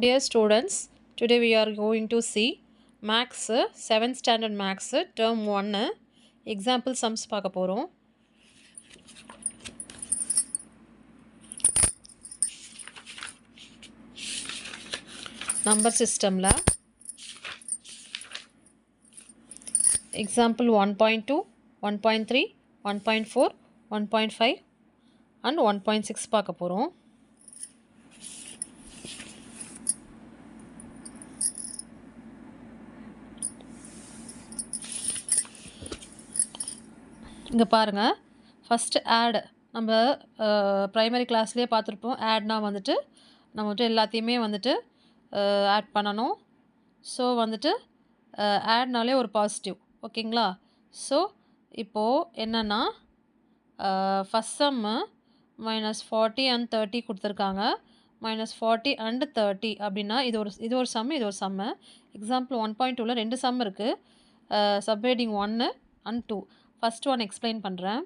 Dear students, today we are going to see Max 7th standard Max term 1 example sums பார்க்க போறோம். Number systemல example 1.2, 1.3, 1.4, 1.5 and 1.6 பார்க்க போறோம். இங்கே பாருங்கள், ஃபஸ்ட்டு ஆட் நம்ம ப்ரைமரி கிளாஸ்லேயே பார்த்துருப்போம். ஆட்னா வந்துட்டு நம்ம வந்துட்டு எல்லாத்தையுமே வந்துட்டு ஆட் பண்ணணும். ஸோ வந்துட்டு ஆட்னாலே ஒரு பாசிட்டிவ், ஓகேங்களா? ஸோ இப்போது என்னென்னா ஃபஸ்ட் சம்மு -40 and 30 கொடுத்துருக்காங்க. -40 and 30 அப்படின்னா இது ஒரு சம்மு, இது ஒரு சம்மு. எக்ஸாம்பிள் 1.2ல் 2 சம் இருக்குது, subheading 1 and 2. First one explain பண்ணுறேன்.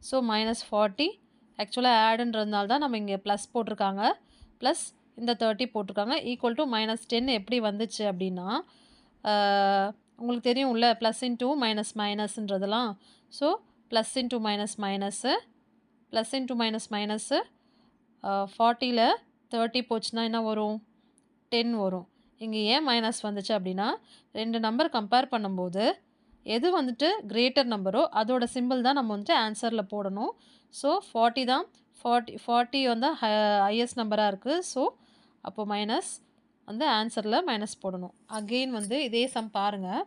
ஸோ -40 ஆக்சுவலாக ஆடுன்றதுனால தான் நம்ம இங்கே ப்ளஸ் போட்டிருக்காங்க, ப்ளஸ் இந்த 30 போட்டிருக்காங்க. ஈக்குவல் டு -10 எப்படி வந்துச்சு அப்படின்னா, உங்களுக்கு தெரியும்ல ப்ளஸ் இன்டூ மைனஸ் மைனஸ்ன்றதெல்லாம். So plus into minus minus, plus into minus minus 40ல் 30 போச்சுன்னா என்ன வரும்? 10 வரும். இங்கே ஏன் மைனஸ் வந்துச்சு அப்படின்னா, ரெண்டு நம்பர் கம்பேர் பண்ணும்போது எது வந்துட்டு கிரேட்டர் நம்பரோ அதோட சிம்பிள் தான் நம்ம வந்துட்டு ஆன்சரில் போடணும். ஸோ 40 தான், 40 வந்து ஹையஸ்ட் நம்பராக இருக்குது. ஸோ அப்போ மைனஸ் வந்து ஆன்சரில் மைனஸ் போடணும். அகெயின் வந்து இதே சம் பாருங்கள்,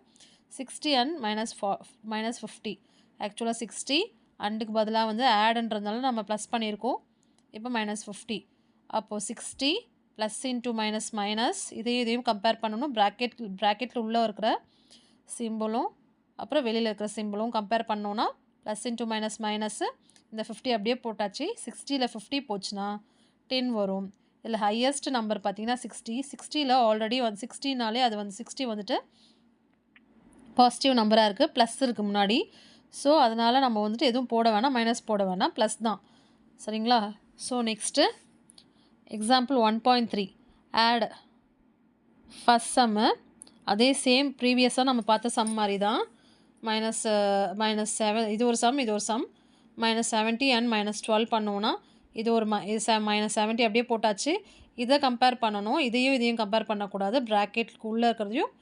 60 and -50. ஆக்சுவலாக 60 அண்டுக்கு பதிலாக வந்து ஆடுன்றதுனால நம்ம ப்ளஸ் பண்ணியிருக்கோம். இப்போ -50. அப்போது 60 ப்ளஸ் இன்ட்டு மைனஸ் மைனஸ், இதையும் கம்பேர் பண்ணணும். ப்ராக்கெட்டில் உள்ளே இருக்கிற சிம்பிளும் அப்புறம் வெளியில் இருக்கிற சிம்பிளும் கம்பேர் பண்ணோன்னா ப்ளஸ் இன்ட்டு மைனஸ் மைனஸ்ஸு, இந்த 50 அப்படியே போட்டாச்சு. 60ல் 50 போச்சுன்னா 10 வரும். இதில் ஹையஸ்ட் நம்பர் பார்த்திங்கன்னா 60. 60ல் ஆல்ரெடி வந்து 60நாலே அது வந்து 60 வந்துட்டு பாசிட்டிவ் நம்பராக இருக்குது, ப்ளஸ் இருக்குது முன்னாடி. ஸோ அதனால் நம்ம வந்துட்டு எதுவும் போட வேணாம், மைனஸ் போட வேணாம், ப்ளஸ் தான். சரிங்களா? So next example 1.3 add first sum. அதே சேம் ப்ரீவியஸாக நம்ம பார்த்த சம் மாதிரி தான். -7 இது ஒரு சம், இது ஒரு சம். -70 and -12 பண்ணோன்னா இது ஒரு -70 அப்படியே போட்டாச்சு. இதை கம்பேர் பண்ணணும், இதையும் கம்பேர் பண்ணக்கூடாது. ப்ராக்கெட்டுக்கு உள்ளே இருக்கிறதையும்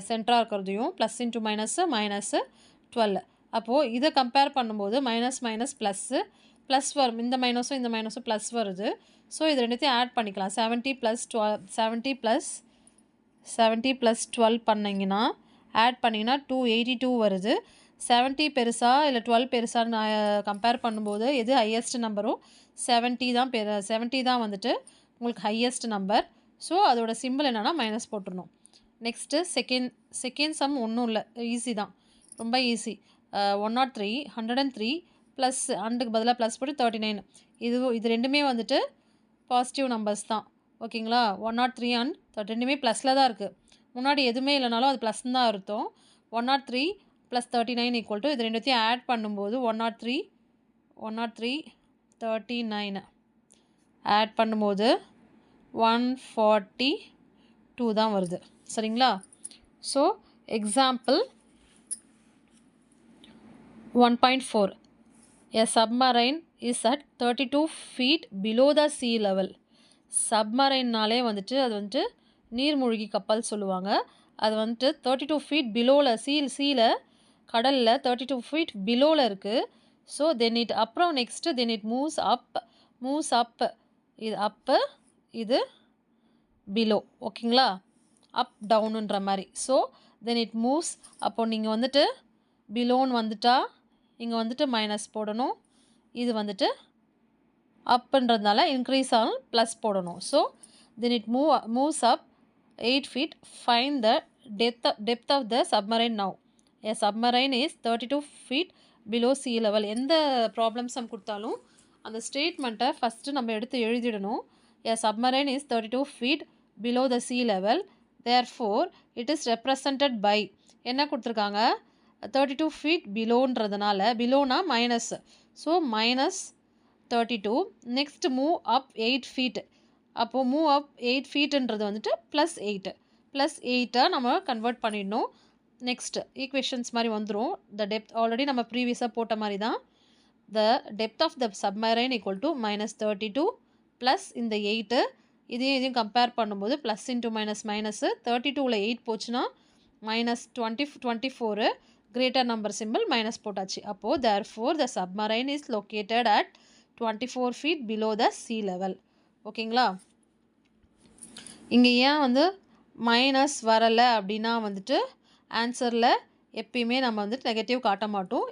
சென்டராக இருக்கிறதையும் ப்ளஸ் இன்ட்டு மைனஸ்ஸு -12. அப்போது இதை கம்பேர் பண்ணும்போது மைனஸ் மைனஸ் ப்ளஸ்ஸு ப்ளஸ் வரும். இந்த மைனஸும் ப்ளஸ் வருது. ஸோ இது ரெண்டுத்தையும் ஆட் பண்ணிக்கலாம். 70 + 12 பண்ணிங்கன்னா ஆட் பண்ணிங்கன்னா 282 வருது. 70 பெருசா இல்லை 12 பெருசான்னு கம்பேர் பண்ணும்போது எது ஹையஸ்ட் நம்பரோ 70 தான் வந்துட்டு உங்களுக்கு ஹையஸ்ட் நம்பர். ஸோ அதோட சிம்பிள் என்னென்னா மைனஸ் போட்டுடணும். நெக்ஸ்ட்டு செகண்ட் சம் ஒன்றும் இல்லை, ஈஸி தான், ரொம்ப ஈஸி. 103 ப்ளஸ் அண்டுக்கு பதிலாக ப்ளஸ் போட்டு 39. இது ரெண்டுமே வந்துட்டு பாசிட்டிவ் நம்பர்ஸ் தான், ஓகேங்களா? 103 and 30 ரெண்டுமே ப்ளஸில் தான் இருக்குது. முன்னாடி எதுவுமே இல்லைனாலும் அது ப்ளஸ் தான் அர்த்தம். 103 + 39 ஈக்குவல் டு இது ரெண்டுத்தையும் ஆட் பண்ணும்போது 103 39 ஆட் பண்ணும்போது 142 தான் வருது. சரிங்களா? So example 1.4 A submarine is at 32 feet below the sea level. சப்மரைன்னாலே வந்துட்டு அது வந்துட்டு நீர்மூழ்கி கப்பல் சொல்லுவாங்க. அது வந்துட்டு 32 feet பிலோவில் சீல கடலில் 32 feet பிலோவில் இருக்குது. ஸோ அப்புறம் நெக்ஸ்ட்டு தென் இட் மூவ்ஸ் அப். இது அப்பு, இது பிலோ, ஓகேங்களா? அப் டவுனுன்ற மாதிரி. So then it moves. அப்போ நீங்கள் வந்துட்டு பிலோன்னு வந்துட்டா இங்கே வந்துட்டு மைனஸ் போடணும். இது வந்துட்டு அப்புன்றதுனால இன்க்ரீஸ் ஆகும், ப்ளஸ் போடணும். So then it moves up 8 feet. Find the depth of the submarine now. A submarine is 32 feet below sea level. எந்த ப்ராப்ளம்ஸ் நம்ம கொடுத்தாலும் அந்த ஸ்டேட்மெண்ட்டை ஃபஸ்ட்டு நம்ம எடுத்து எழுதிடணும். A submarine is 32 feet below the sea level. Therefore, it is represented by என்ன கொடுத்துருக்காங்க? 32 feet பிலோன்றதுனால, பிலோனா minus, so -32. Next move up 8 feet. அப்போது மூவ் அப் 8 ஃபீட்டுன்றது வந்துட்டு +8 நம்ம கன்வெர்ட் பண்ணிடணும். நெக்ஸ்ட் ஈக்குவேஷன்ஸ் மாதிரி வந்துடும். த டெப்த் ஆல்ரெடி நம்ம ப்ரீவியஸாக போட்ட மாதிரி தான். The depth of the submarine equal to -32 plus இந்த 8 இதையும் கம்பேர் பண்ணும்போது ப்ளஸ் இன்ட்டு மைனஸ் 32ல் 8 போச்சுன்னா -24 கிரேட்டர் நம்பர் சிம்பிள் மைனஸ் போட்டாச்சு. அப்போது therefore the submarine is located at 24 feet below the sea level. ஓகேங்களா? இங்கே ஏன் வந்து மைனஸ் வரலை அப்படின்னா வந்துட்டு ஆன்சரில் எப்பயுமே நம்ம வந்துட்டு நெகட்டிவ் காட்ட மாட்டோம்.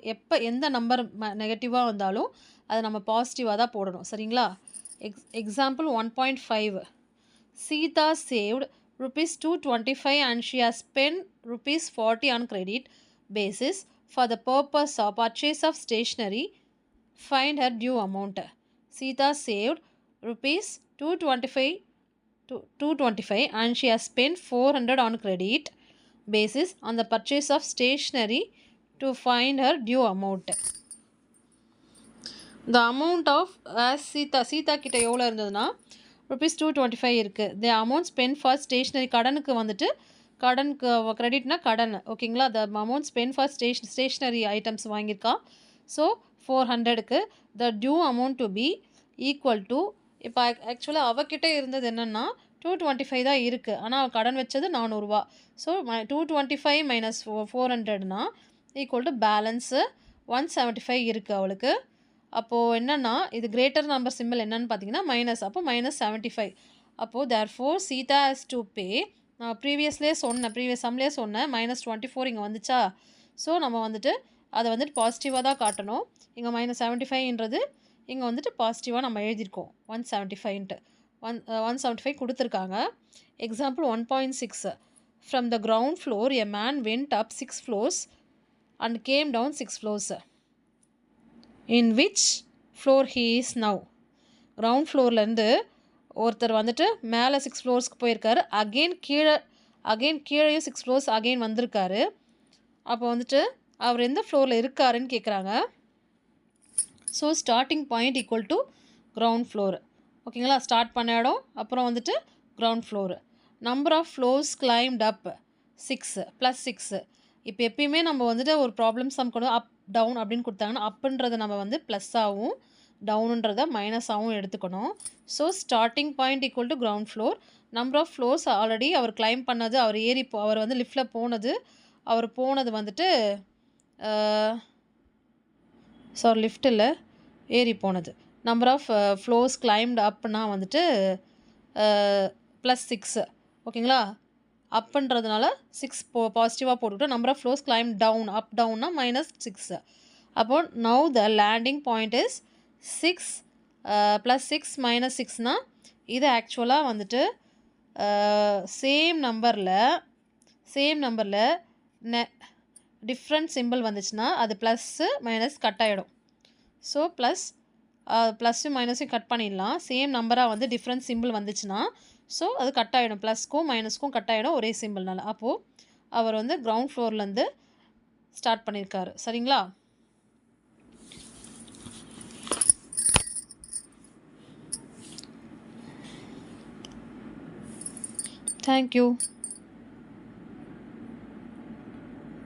எந்த நம்பர் நெகட்டிவாக வந்தாலும் அதை நம்ம பாசிட்டிவாக தான் போடணும். சரிங்களா? Example 1.5 Sita saved ₹225 and she has spent ₹40 on credit basis for the purpose of purchase of stationery. Find her due amount. Sita saved ₹225 and she has spent 400 on credit basis on the purchase of stationery to find her due amount. The amount of as Sita கிட்ட எவ்வளோ இருந்ததுன்னா ₹225 இருக்குது. The amount spend for stationery கடனுக்கு வந்துட்டு கிரெடிட்னா கடன். ஓகேங்களா? The amount spend for stationery items வாங்கியிருக்கா. ஸோ 400க்கு the due amount to be equal to இப்போ ஆக்சுவலாக அவகிட்ட இருந்தது என்னென்னா 225 தான் இருக்குது. ஆனால் அவள் கடன் வச்சது 400. ஸோ 225 மைனஸ் 400னா ஈக்குவல் டு பேலன்ஸு 175 இருக்குது அவளுக்கு. அப்போது என்னென்னா இது கிரேட்டர் நம்பர் சிம்பிள் என்னன்னு பார்த்தீங்கன்னா மைனஸ். அப்போ -75. அப்போது therefore Sita has to pay. நான் ப்ரீவியஸ் சம்லேயே சொன்னேன் -24 இங்கே வந்துச்சா. ஸோ நம்ம வந்துட்டு அதை வந்துட்டு பாசிட்டிவாக தான் காட்டணும். இங்கே -75ன்றது இங்கே வந்துட்டு பாசிட்டிவாக நம்ம எழுதியிருக்கோம். 175 கொடுத்துருக்காங்க. Example 1.6 From the ground floor a man went up 6 floors and came down 6 floors. In which floor he is now? Ground ஃப்ளோர்லேருந்து ஒருத்தர் வந்துட்டு மேலே 6 ஃப்ளோர்ஸ்க்கு போயிருக்காரு. அகெயின் கீழேயும் 6 ஃப்ளோர்ஸ் அகெயின் வந்திருக்காரு. அப்போ வந்துட்டு அவர் எந்த ஃப்ளோரில் இருக்காருன்னு கேட்குறாங்க. So starting point equal to ground floor. ஓகேங்களா? ஸ்டார்ட் பண்ண இடம் அப்புறம் வந்துட்டு ground floor. Number of floors climbed up 6 +6. இப்போ எப்பயுமே நம்ம வந்துட்டு ஒரு ப்ராப்ளம் சம் கொண்டு அப் டவுன் அப்படின்னு கொடுத்தாங்கன்னா அப்புன்றதை நம்ம வந்து ப்ளஸ்ஸாகவும் டவுனுன்றதை மைனஸாகவும் எடுத்துக்கணும். So starting point equal to ground floor. Number of floors already அவர் கிளைம் பண்ணது, அவர் வந்து லிஃப்டில் போனது வந்துட்டு லிஃப்ட்டில் ஏறி போனது. நம்பர் ஆஃப் ஃப்ளோர்ஸ் கிளைம்டு அப்னா வந்துட்டு +6. ஓகேங்களா? அப்புன்றதுனால 6 பாசிட்டிவாக போட்டுக்கிட்டோம். Number of floors climb up டவுன்னா -6. அப்போ now the landing point is 6 +6 -6னா இது ஆக்சுவலாக வந்துட்டு சேம் நம்பரில் டிஃப்ரெண்ட் சிம்பிள் வந்துச்சுன்னா அது ப்ளஸ்ஸு மைனஸ் கட் ஆகிடும். ஸோ ப்ளஸ்ஸும் மைனஸையும் கட் பண்ணிடலாம். சேம் நம்பராக வந்து டிஃப்ரெண்ட் சிம்பிள் வந்துச்சுன்னா ஸோ அது கட் ஆகிடும். ப்ளஸ்க்கும் மைனஸ்க்கும் கட் ஆகிடும் ஒரே சிம்பிள்னால. அப்போது அவர் வந்து கிரவுண்ட் ஃப்ளோர்லேருந்து ஸ்டார்ட் பண்ணியிருக்காரு. சரிங்களா? தேங்க்யூ.